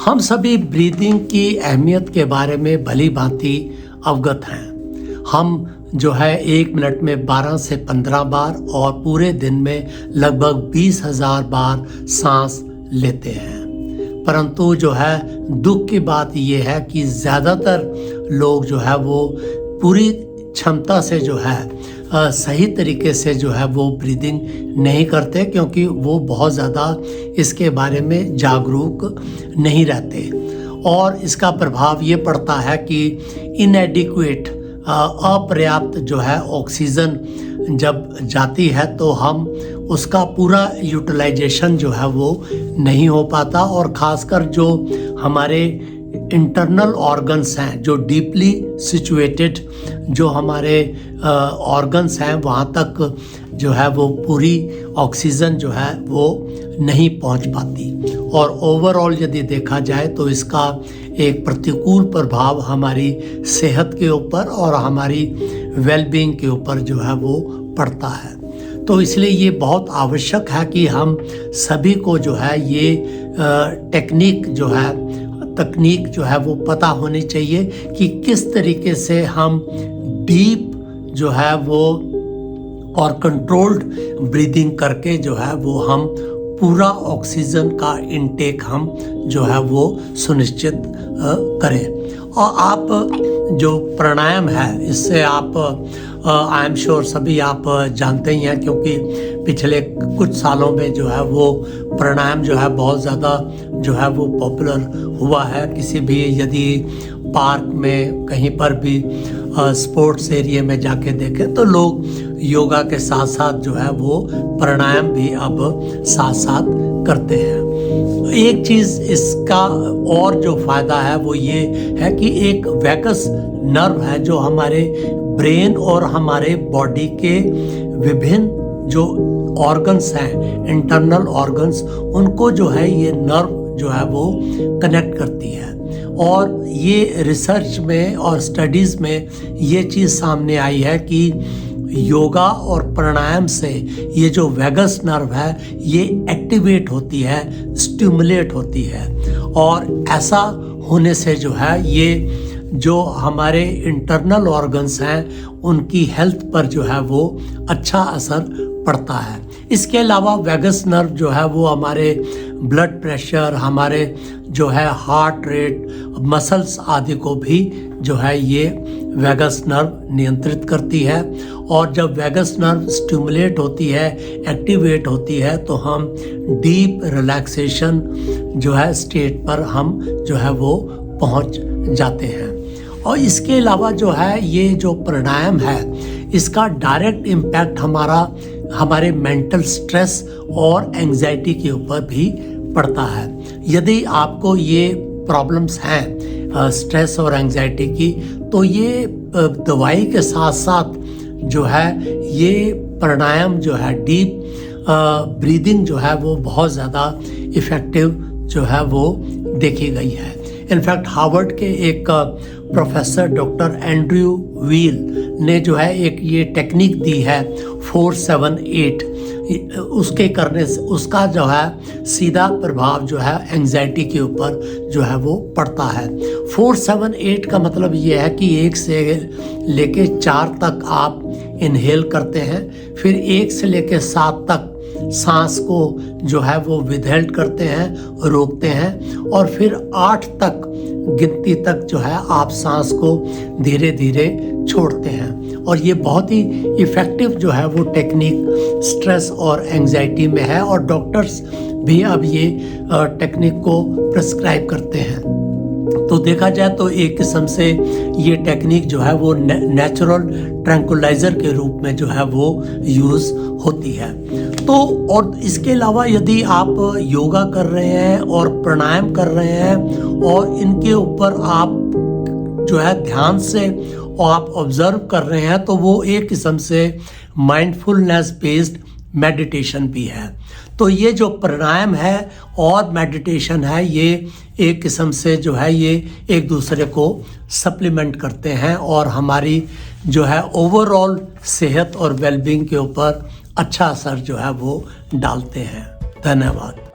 हम सभी ब्रीदिंग की अहमियत के बारे में भली भांति अवगत हैं। हम जो है 1 मिनट में 12 से 15 बार और पूरे दिन में लगभग 20,000 बार सांस लेते हैं। परंतु जो है दुख की बात ये है कि ज़्यादातर लोग जो है वो पूरी क्षमता से जो है सही तरीके से जो है वो ब्रीदिंग नहीं करते, क्योंकि वो बहुत ज़्यादा इसके बारे में जागरूक नहीं रहते। और इसका प्रभाव ये पड़ता है कि इनएडिक्वेट अपर्याप्त जो है ऑक्सीजन जब जाती है तो हम उसका पूरा यूटिलाइजेशन जो है वो नहीं हो पाता। और ख़ासकर जो हमारे इंटरनल ऑर्गन्स हैं, जो डीपली सिचुएटेड जो हमारे ऑर्गन्स हैं, वहाँ तक जो है वो पूरी ऑक्सीजन जो है वो नहीं पहुँच पाती। और ओवरऑल यदि देखा जाए तो इसका एक प्रतिकूल प्रभाव हमारी सेहत के ऊपर और हमारी वेलबींग के ऊपर जो है वो पड़ता है। तो इसलिए ये बहुत आवश्यक है कि हम सभी को जो है ये तकनीक जो है वो पता होनी चाहिए कि किस तरीके से हम डीप जो है वो और कंट्रोल्ड ब्रीदिंग करके जो है वो हम पूरा ऑक्सीजन का इनटेक हम जो है वो सुनिश्चित करें। और आप जो प्राणायाम है इससे आप आई एम श्योर सभी आप जानते ही हैं, क्योंकि पिछले कुछ सालों में जो है वो प्राणायाम जो है बहुत ज़्यादा जो है वो पॉपुलर हुआ है। किसी भी यदि पार्क में कहीं पर भी स्पोर्ट्स एरिया में जाके देखें तो लोग योगा के साथ साथ जो है वो प्राणायाम भी अब साथ साथ करते हैं। एक चीज़ इसका और जो फ़ायदा है वो ये है कि एक वैगस नर्व है जो हमारे ब्रेन और हमारे बॉडी के विभिन्न जो ऑर्गन्स हैं, इंटरनल ऑर्गन्स, उनको जो है ये नर्व जो है वो कनेक्ट करती है। और ये रिसर्च में और स्टडीज़ में ये चीज़ सामने आई है कि योगा और प्राणायाम से ये जो वैगस नर्व है ये एक्टिवेट होती है, स्टिमुलेट होती है। और ऐसा होने से जो है ये जो हमारे इंटरनल ऑर्गन्स हैं उनकी हेल्थ पर जो है वो अच्छा असर पड़ता है। इसके अलावा वैगस नर्व जो है वो हमारे ब्लड प्रेशर, हमारे जो है हार्ट रेट, मसल्स आदि को भी जो है ये वैगस नर्व नियंत्रित करती है। और जब वैगस नर्व स्टिमुलेट होती है, एक्टिवेट होती है, तो हम डीप रिलैक्सेशन जो है स्टेट पर हम जो है वो पहुंच जाते हैं। और इसके अलावा जो है ये जो प्राणायाम है इसका डायरेक्ट इम्पैक्ट हमारे मेंटल स्ट्रेस और एंजाइटी के ऊपर भी पड़ता है। यदि आपको ये प्रॉब्लम्स हैं स्ट्रेस और एंजाइटी की, तो ये दवाई के साथ साथ जो है ये प्राणायाम जो है डीप ब्रीदिंग जो है वो बहुत ज़्यादा इफ़ेक्टिव जो है वो देखी गई है। इनफैक्ट हार्वर्ड के एक प्रोफेसर डॉक्टर एंड्रयू व्हील ने जो है एक ये टेक्निक दी है 4-7-8, उसके करने से उसका जो है सीधा प्रभाव जो है एंजाइटी के ऊपर जो है वो पड़ता है। 4-7-8 का मतलब ये है कि 1 से लेके 4 तक आप इनहेल करते हैं, फिर 1 से लेके 7 तक सांस को जो है वो विदहेल्ड करते हैं, रोकते हैं, और फिर 8 तक गिनती तक जो है आप सांस को धीरे धीरे छोड़ते हैं। और ये बहुत ही इफ़ेक्टिव जो है वो टेक्निक स्ट्रेस और एंजाइटी में है, और डॉक्टर्स भी अब ये टेक्निक को प्रिस्क्राइब करते हैं। तो देखा जाए तो एक किस्म से ये टेक्निक जो है वो नेचुरल ट्रैंकुलाइजर के रूप में जो है वो यूज़ होती है। तो और इसके अलावा यदि आप योगा कर रहे हैं और प्राणायाम कर रहे हैं और इनके ऊपर आप जो है ध्यान से और आप ऑब्जर्व कर रहे हैं, तो वो एक किस्म से माइंडफुलनेस बेस्ड मेडिटेशन भी है। तो ये जो प्राणायाम है और मेडिटेशन है ये एक किस्म से जो है ये एक दूसरे को सप्लीमेंट करते हैं और हमारी जो है ओवरऑल सेहत और वेलबींग के ऊपर अच्छा असर जो है वो डालते हैं। धन्यवाद।